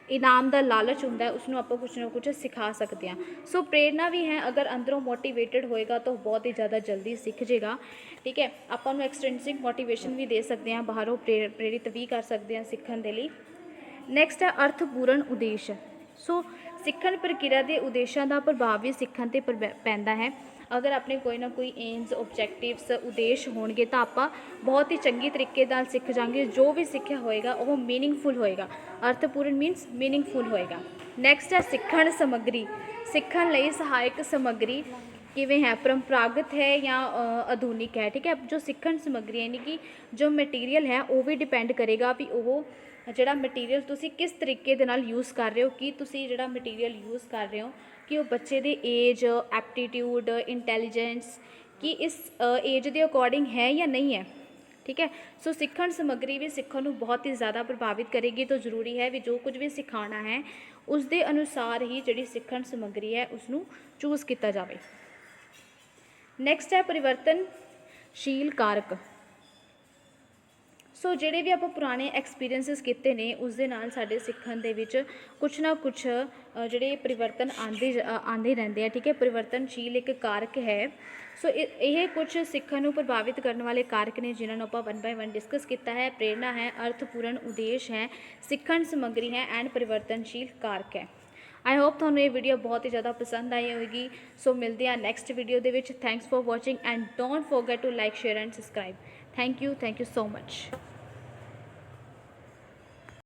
ਇਨਾਮ ਦਾ ਲਾਲਚ ਹੁੰਦਾ ਹੈ ਉਸਨੂੰ ਆਪਾਂ ਕੁਛ ਨਾ ਕੁਛ ਸਿਖਾ ਸਕਦੇ ਹਾਂ। ਸੋ ਪ੍ਰੇਰਨਾ ਵੀ ਹੈ, ਅਗਰ ਅੰਦਰੋਂ ਮੋਟੀਵੇਟਡ ਹੋਏਗਾ ਤਾਂ ਉਹ ਬਹੁਤ ਹੀ ਜ਼ਿਆਦਾ ਜਲਦੀ ਸਿੱਖ ਜਾਏਗਾ। ਠੀਕ ਹੈ, ਆਪਾਂ ਨੂੰ ਐਕਸਟ੍ਰਿੰਸਿਕ ਮੋਟੀਵੇਸ਼ਨ ਵੀ ਦੇ ਸਕਦੇ ਹਾਂ, ਬਾਹਰੋਂ ਪ੍ਰੇਰਿਤ ਵੀ ਕਰ ਸਕਦੇ ਹਾਂ ਸਿੱਖਣ ਦੇ ਲਈ। ਨੈਕਸਟ ਹੈ ਅਰਥਪੂਰਨ ਉਦੇਸ਼। ਸੋ ਸਿੱਖਣ ਪ੍ਰਕਿਰਿਆ ਦੇ ਉਦੇਸ਼ਾਂ ਦਾ ਪ੍ਰਭਾਵ ਵੀ ਸਿੱਖਣ 'ਤੇ ਪੈਂਦਾ ਹੈ। ਅਗਰ ਆਪਣੇ ਕੋਈ ਨਾ ਕੋਈ ਏਮਸ, ਓਬਜੈਕਟਿਵਸ, ਉਦੇਸ਼ ਹੋਣਗੇ ਤਾਂ ਆਪਾਂ ਬਹੁਤ ਹੀ ਚੰਗੀ ਤਰੀਕੇ ਨਾਲ ਸਿੱਖ ਜਾਵਾਂਗੇ। ਜੋ ਵੀ ਸਿੱਖਿਆ ਹੋਏਗਾ ਉਹ ਮੀਨਿੰਗਫੁਲ ਹੋਏਗਾ। ਅਰਥਪੂਰਨ ਮੀਨਸ ਮੀਨਿੰਗਫੁਲ ਹੋਏਗਾ। ਨੈਕਸਟ ਹੈ ਸਿੱਖਣ ਸਮੱਗਰੀ। ਸਿੱਖਣ ਲਈ ਸਹਾਇਕ ਸਮੱਗਰੀ ਕਿਵੇਂ ਹੈ, ਪਰੰਪਰਾਗਤ ਹੈ ਜਾਂ ਆਧੁਨਿਕ ਹੈ। ਠੀਕ ਹੈ, ਜੋ ਸਿੱਖਣ ਸਮੱਗਰੀ ਯਾਨੀ ਕਿ ਜੋ ਮਟੀਰੀਅਲ ਹੈ ਉਹ ਵੀ ਡਿਪੈਂਡ ਕਰੇਗਾ ਵੀ ਉਹ ਜਿਹੜਾ ਮਟੀਰੀਅਲ ਤੁਸੀਂ ਕਿਸ ਤਰੀਕੇ ਦੇ ਨਾਲ ਯੂਜ਼ ਕਰ ਰਹੇ ਹੋ, ਕਿ ਤੁਸੀਂ ਜਿਹੜਾ ਮਟੀਰੀਅਲ ਯੂਜ਼ ਕਰ ਰਹੇ ਹੋ ਕਿ ਉਹ ਬੱਚੇ ਦੇ ਏਜ, ਐਪਟੀਟਿਊਡ, ਇੰਟੈਲੀਜੈਂਸ ਕਿ ਇਸ ਏਜ ਦੇ ਅਕੋਰਡਿੰਗ ਹੈ ਜਾਂ ਨਹੀਂ ਹੈ। ਠੀਕ ਹੈ, ਸੋ ਸਿੱਖਣ ਸਮੱਗਰੀ ਵੀ ਸਿੱਖਣ ਨੂੰ ਬਹੁਤ ਹੀ ਜ਼ਿਆਦਾ ਪ੍ਰਭਾਵਿਤ ਕਰੇਗੀ। ਤਾਂ ਜ਼ਰੂਰੀ ਹੈ ਵੀ ਜੋ ਕੁਝ ਵੀ ਸਿਖਾਉਣਾ ਹੈ ਉਸ ਦੇ ਅਨੁਸਾਰ ਹੀ ਜਿਹੜੀ ਸਿੱਖਣ ਸਮੱਗਰੀ ਹੈ ਉਸਨੂੰ ਚੂਜ਼ ਕੀਤਾ ਜਾਵੇ। ਨੈਕਸਟ ਹੈ ਪਰਿਵਰਤਨਸ਼ੀਲ ਕਾਰਕ। ਸੋ ਜਿਹੜੇ ਵੀ ਆਪਾਂ ਪੁਰਾਣੇ ਐਕਸਪੀਰੀਐਂਸਿਸ ਕੀਤੇ ਨੇ ਉਸ ਦੇ ਨਾਲ ਸਾਡੇ ਸਿੱਖਣ ਦੇ ਵਿੱਚ ਕੁਛ ਨਾ ਕੁਛ ਜਿਹੜੇ ਪਰਿਵਰਤਨ ਆਉਂਦੇ ਰਹਿੰਦੇ ਆ। ਠੀਕ ਹੈ, ਪਰਿਵਰਤਨਸ਼ੀਲ ਇੱਕ ਕਾਰਕ ਹੈ। ਸੋ ਇਹ ਕੁਛ ਸਿੱਖਣ ਨੂੰ ਪ੍ਰਭਾਵਿਤ ਕਰਨ ਵਾਲੇ ਕਾਰਕ ਨੇ ਜਿਨ੍ਹਾਂ ਨੂੰ ਆਪਾਂ 1 ਬਾਏ 1 ਡਿਸਕਸ ਕੀਤਾ ਹੈ। ਪ੍ਰੇਰਨਾ ਹੈ, ਅਰਥਪੂਰਨ ਉਦੇਸ਼ ਹੈ, ਸਿੱਖਣ ਸਮੱਗਰੀ ਹੈ ਐਂਡ ਪਰਿਵਰਤਨਸ਼ੀਲ ਕਾਰਕ ਹੈ। ਆਈ ਹੋਪ ਤੁਹਾਨੂੰ ਇਹ ਵੀਡੀਓ ਬਹੁਤ ਹੀ ਜ਼ਿਆਦਾ ਪਸੰਦ ਆਈ ਹੋਵੇਗੀ। ਸੋ ਮਿਲਦੇ ਹਾਂ ਨੈਕਸਟ ਵੀਡੀਓ ਦੇ ਵਿੱਚ। Thanks for watching and don't forget to like, share and subscribe. Thank you so much.